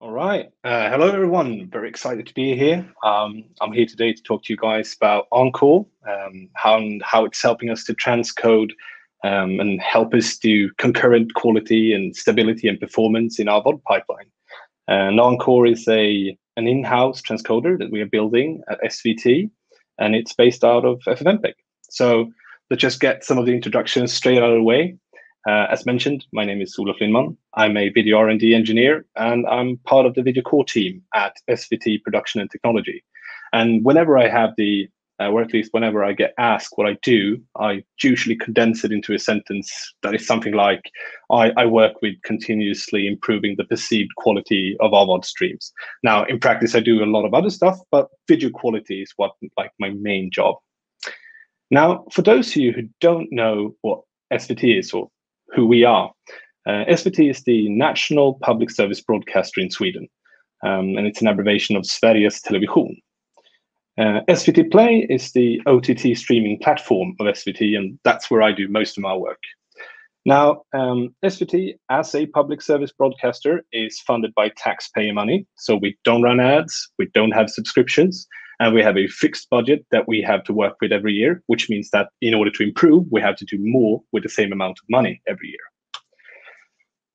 All right. Hello, everyone. Very excited to be here. I'm here today to talk to you guys about Encore, how it's helping us to transcode and help us do concurrent quality and stability and performance in our VOD pipeline. And Encore is an in-house transcoder that we are building at SVT, and it's based out of FFmpeg. So let's just get some of the introductions straight out of the way. As mentioned, my name is Olof Lindman. I'm a video R&D engineer, and I'm part of the video core team at SVT Production and Technology. And whenever I have or at least whenever I get asked what I do, I usually condense it into a sentence that is something like, I work with continuously improving the perceived quality of our VOD streams. Now, in practice, I do a lot of other stuff, but video quality is what my main job. Now, for those of you who don't know what SVT is or who we are, SVT is the National Public Service Broadcaster in Sweden, and it's an abbreviation of Sveriges Television. SVT Play is the OTT streaming platform of SVT, and that's where I do most of my work. Now, SVT, as a public service broadcaster, is funded by taxpayer money, so we don't run ads, we don't have subscriptions, and we have a fixed budget that we have to work with every year, which means that in order to improve, we have to do more with the same amount of money every year.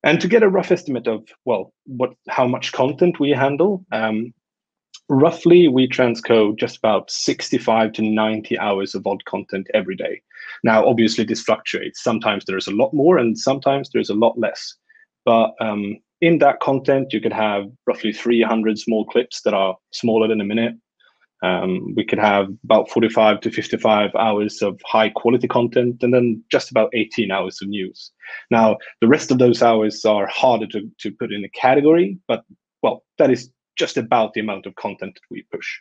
And to get a rough estimate of, how much content we handle, roughly we transcode just about 65 to 90 hours of VOD content every day. Now, obviously, this fluctuates. Sometimes there's a lot more and sometimes there's a lot less. But in that content, you could have roughly 300 small clips that are smaller than a minute. We could have about 45 to 55 hours of high quality content, and then just about 18 hours of news. Now, the rest of those hours are harder to put in a category, but that is just about the amount of content that we push.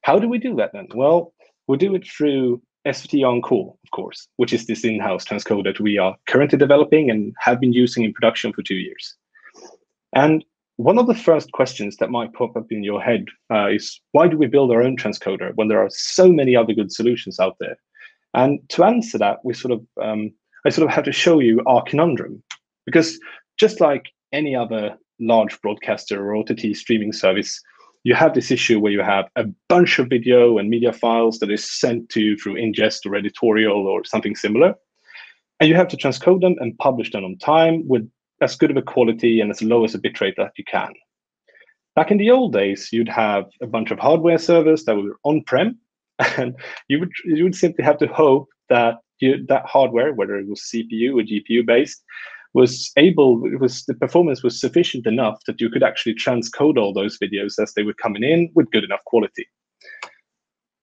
How do we do that then? Well, we do it through SVT Encore, of course, which is this in-house transcoder that we are currently developing and have been using in production for 2 years. And one of the first questions that might pop up in your head is, why do we build our own transcoder when there are so many other good solutions out there? And to answer that, I have to show you our conundrum, because just like any other large broadcaster or OTT streaming service, you have this issue where you have a bunch of video and media files that is sent to you through ingest or editorial or something similar, and you have to transcode them and publish them on time with as good of a quality and as low as a bitrate that you can. Back in the old days, you'd have a bunch of hardware servers that were on-prem, and you would simply have to hope that that hardware, whether it was CPU or GPU based, the performance was sufficient enough that you could actually transcode all those videos as they were coming in with good enough quality.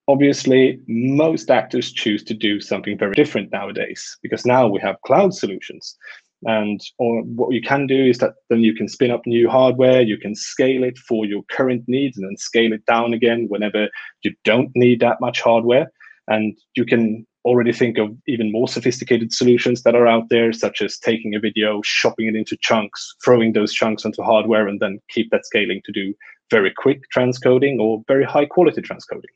Obviously, most actors choose to do something very different nowadays, because now we have cloud solutions. Or what you can do is that then you can spin up new hardware, you can scale it for your current needs and then scale it down again whenever you don't need that much hardware. And you can already think of even more sophisticated solutions that are out there, such as taking a video, chopping it into chunks, throwing those chunks onto hardware, and then keep that scaling to do very quick transcoding or very high quality transcoding.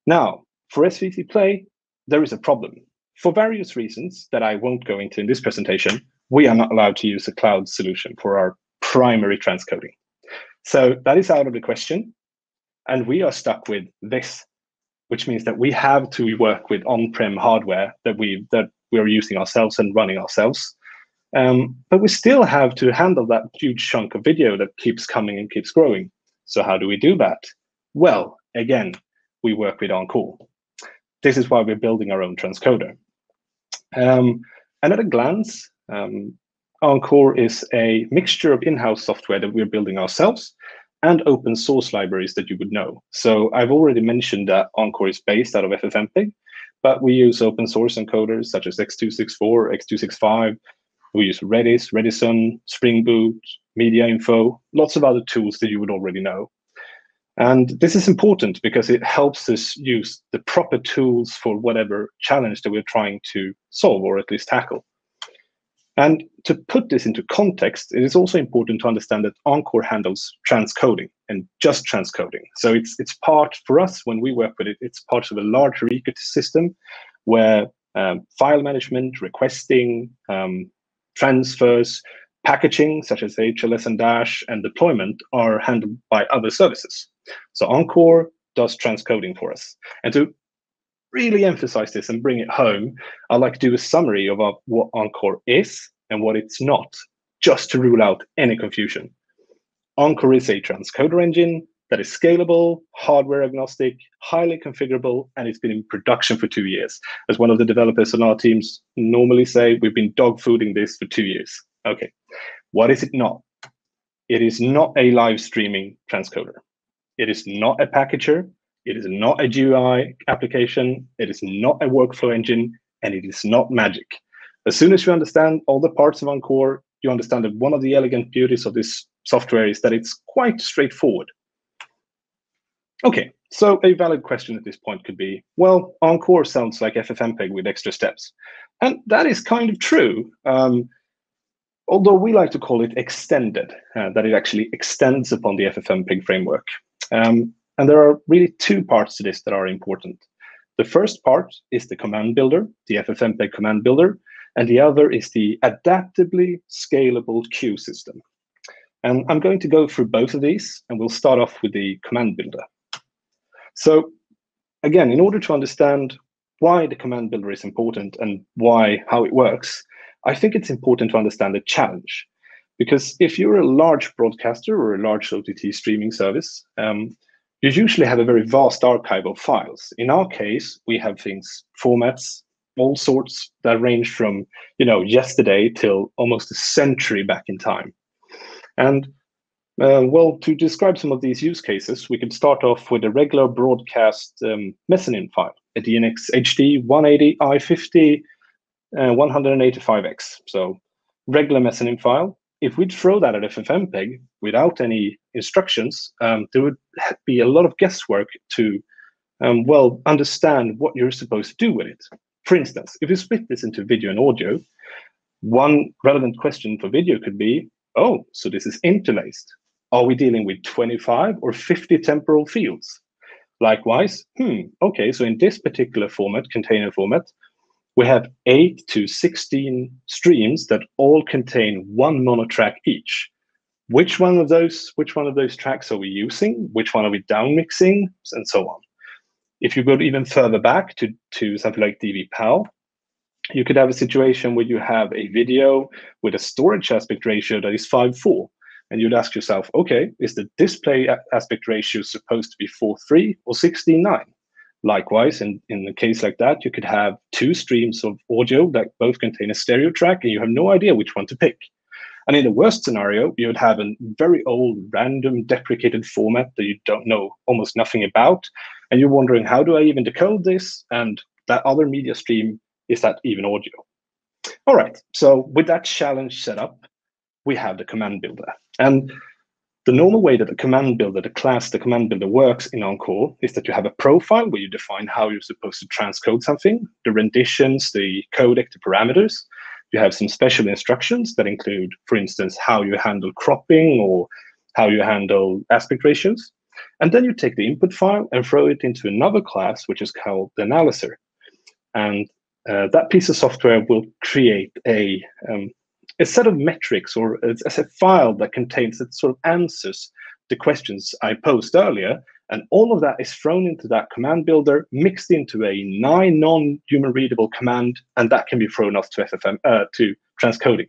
Now, for SVT Play, there is a problem. For various reasons that I won't go into in this presentation, we are not allowed to use a cloud solution for our primary transcoding. So that is out of the question, and we are stuck with this, which means that we have to work with on-prem hardware that we are using ourselves and running ourselves. But we still have to handle that huge chunk of video that keeps coming and keeps growing. So how do we do that? Well, again, we work with Encore. This is why we're building our own transcoder. And at a glance, Encore is a mixture of in-house software that we're building ourselves and open source libraries that you would know. So I've already mentioned that Encore is based out of FFmpeg, but we use open source encoders such as X264, X265. We use Redis, Redison, Spring Boot, Mediainfo, lots of other tools that you would already know. And this is important because it helps us use the proper tools for whatever challenge that we're trying to solve or at least tackle. And to put this into context, it is also important to understand that Encore handles transcoding and just transcoding. So it's part, for us, when we work with it, it's part of a larger ecosystem where file management, requesting, transfers, Packaging, such as HLS and Dash, and deployment are handled by other services. So Encore does transcoding for us. And to really emphasize this and bring it home, I'd like to do a summary of what Encore is and what it's not, just to rule out any confusion. Encore is a transcoder engine that is scalable, hardware agnostic, highly configurable, and it's been in production for 2 years. As one of the developers on our teams normally say, we've been dogfooding this for 2 years. Okay, what is it not? It is not a live streaming transcoder. It is not a packager. It is not a GUI application. It is not a workflow engine, and it is not magic. As soon as you understand all the parts of Encore, you understand that one of the elegant beauties of this software is that it's quite straightforward. Okay, so a valid question at this point could be, well, Encore sounds like FFmpeg with extra steps. And that is kind of true, although we like to call it extended, that it actually extends upon the FFmpeg framework. And there are really two parts to this that are important. The first part is the command builder, the FFmpeg command builder, and the other is the adaptively scalable queue system. And I'm going to go through both of these, and we'll start off with the command builder. So again, in order to understand why the command builder is important and how it works, I think it's important to understand the challenge. Because if you're a large broadcaster or a large OTT streaming service, you usually have a very vast archive of files. In our case, we have formats, all sorts that range from yesterday till almost a century back in time. And well, to describe some of these use cases, we could start off with a regular broadcast mezzanine file, a DNX HD 180 I50 185X. So regular mezzanine file. If we'd throw that at FFmpeg without any instructions, there would be a lot of guesswork to well, understand what you're supposed to do with it. For instance, if you split this into video and audio, one relevant question for video could be, oh, so this is interlaced. Are we dealing with 25 or 50 temporal fields? Likewise, okay, so in this particular format, container format, we have 8 to 16 streams that all contain one monotrack each. Which one of those tracks are we using? Which one are we downmixing? And so on. If you go even further back to something like DVPAL, you could have a situation where you have a video with a storage aspect ratio that is 5:4. And you'd ask yourself, okay, is the display aspect ratio supposed to be 4:3 or 16:9? Likewise, in a case like that, you could have two streams of audio that both contain a stereo track, and you have no idea which one to pick. And in the worst scenario, you would have a very old, random, deprecated format that you don't know almost nothing about, and you're wondering, how do I even decode this? And that other media stream, is that even audio? All right, so with that challenge set up, we have the command builder. And the normal way that the command builder, the command builder works in Encore is that you have a profile where you define how you're supposed to transcode something, the renditions, the codec, the parameters. You have some special instructions that include, for instance, how you handle cropping or how you handle aspect ratios. And then you take the input file and throw it into another class, which is called the analyzer. And that piece of software will create a set of metrics, or as a file that contains, that sort of answers the questions I posed earlier. And all of that is thrown into that command builder, mixed into a non-human readable command, and that can be thrown off to to transcoding.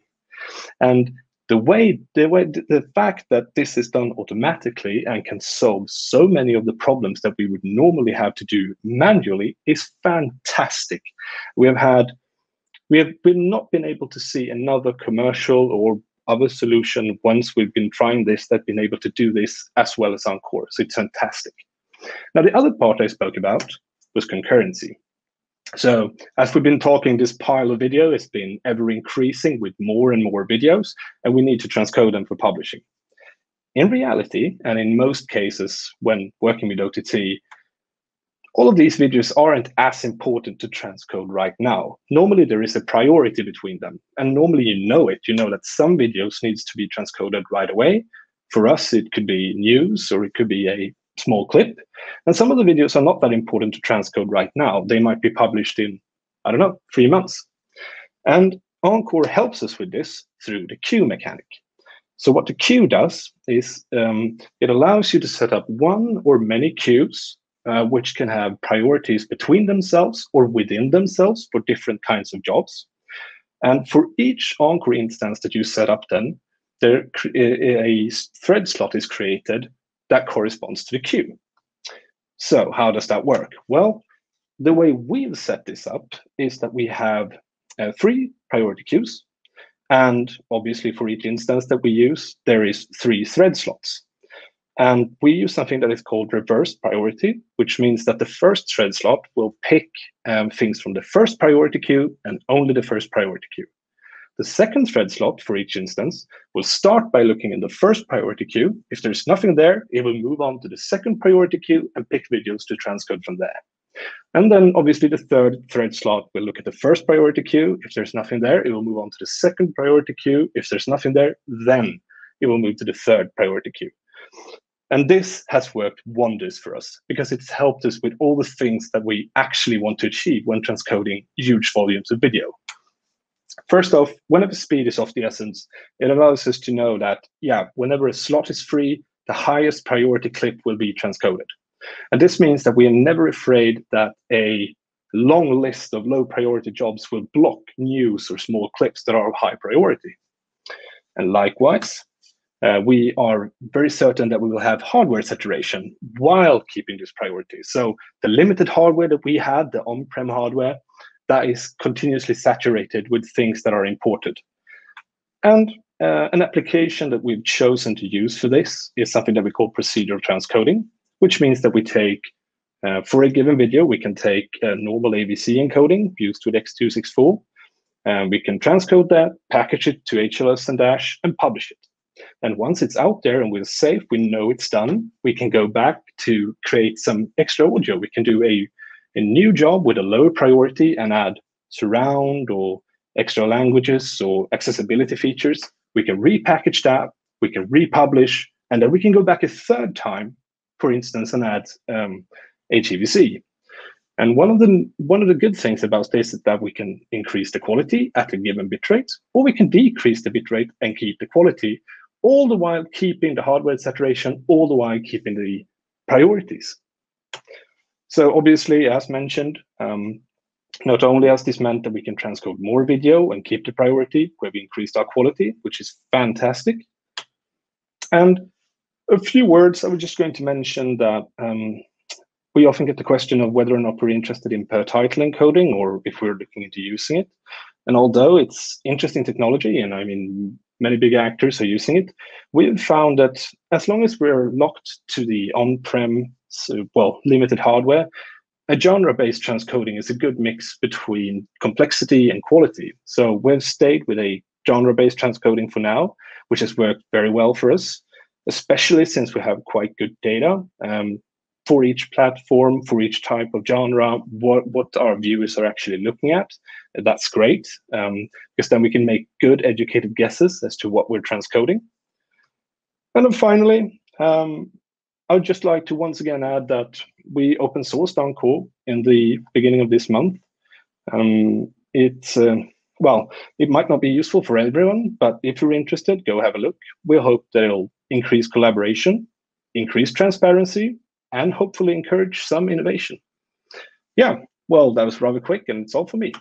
And the fact that this is done automatically and can solve so many of the problems that we would normally have to do manually is fantastic. We've not been able to see another commercial or other solution once we've been trying this that's been able to do this as well as Encore. So it's fantastic. Now, the other part I spoke about was concurrency. So as we've been talking, this pile of video has been ever increasing with more and more videos, and we need to transcode them for publishing. In reality, and in most cases when working with OTT, all of these videos aren't as important to transcode right now. Normally, there is a priority between them. And normally you know that some videos needs to be transcoded right away. For us, it could be news, or it could be a small clip. And some of the videos are not that important to transcode right now. They might be published in, I don't know, 3 months. And Encore helps us with this through the queue mechanic. So what the queue does is it allows you to set up one or many queues which can have priorities between themselves or within themselves for different kinds of jobs. And for each Encore instance that you set up, then a thread slot is created that corresponds to the queue. So how does that work? Well, the way we've set this up is that we have 3 priority queues. And obviously, for each instance that we use, there is 3 thread slots. And we use something that is called reverse priority, which means that the first thread slot will pick things from the first priority queue and only the first priority queue. The second thread slot for each instance will start by looking in the first priority queue. If there's nothing there, it will move on to the second priority queue and pick videos to transcode from there. And then obviously the third thread slot will look at the first priority queue. If there's nothing there, it will move on to the second priority queue. If there's nothing there, then it will move to the third priority queue. And this has worked wonders for us because it's helped us with all the things that we actually want to achieve when transcoding huge volumes of video. First off, whenever speed is of the essence, it allows us to know that, yeah, whenever a slot is free, the highest priority clip will be transcoded. And this means that we are never afraid that a long list of low priority jobs will block news or small clips that are of high priority. And likewise, we are very certain that we will have hardware saturation while keeping this priority. So the limited hardware that we had, the on-prem hardware, that is continuously saturated with things that are imported. And an application that we've chosen to use for this is something that we call procedural transcoding, which means that we take, for a given video, we can take normal AVC encoding used with X264. We can transcode that, package it to HLS and Dash, and publish it. And once it's out there and we're safe, we know it's done, we can go back to create some extra audio. We can do a new job with a lower priority and add surround or extra languages or accessibility features. We can repackage that, we can republish, and then we can go back a third time, for instance, and add HEVC. And one of the good things about this is that we can increase the quality at a given bitrate, or we can decrease the bitrate and keep the quality, all the while keeping the hardware saturation, all the while keeping the priorities. So obviously, as mentioned, not only has this meant that we can transcode more video and keep the priority, we've increased our quality, which is fantastic. And a few words, I was just going to mention that we often get the question of whether or not we're interested in per title encoding or if we're looking into using it. And although it's interesting technology, and I mean, many big actors are using it, we've found that as long as we're locked to the on-prem, limited hardware, a genre-based transcoding is a good mix between complexity and quality. So we've stayed with a genre-based transcoding for now, which has worked very well for us, especially since we have quite good data for each platform, for each type of genre, what our viewers are actually looking at. That's great, because then we can make good educated guesses as to what we're transcoding. And then finally, I would just like to once again add that we open sourced Encore in the beginning of this month. It might not be useful for everyone, but if you're interested, go have a look. We hope that it'll increase collaboration, increase transparency, and hopefully encourage some innovation. Yeah, well, that was rather quick, and it's all for me.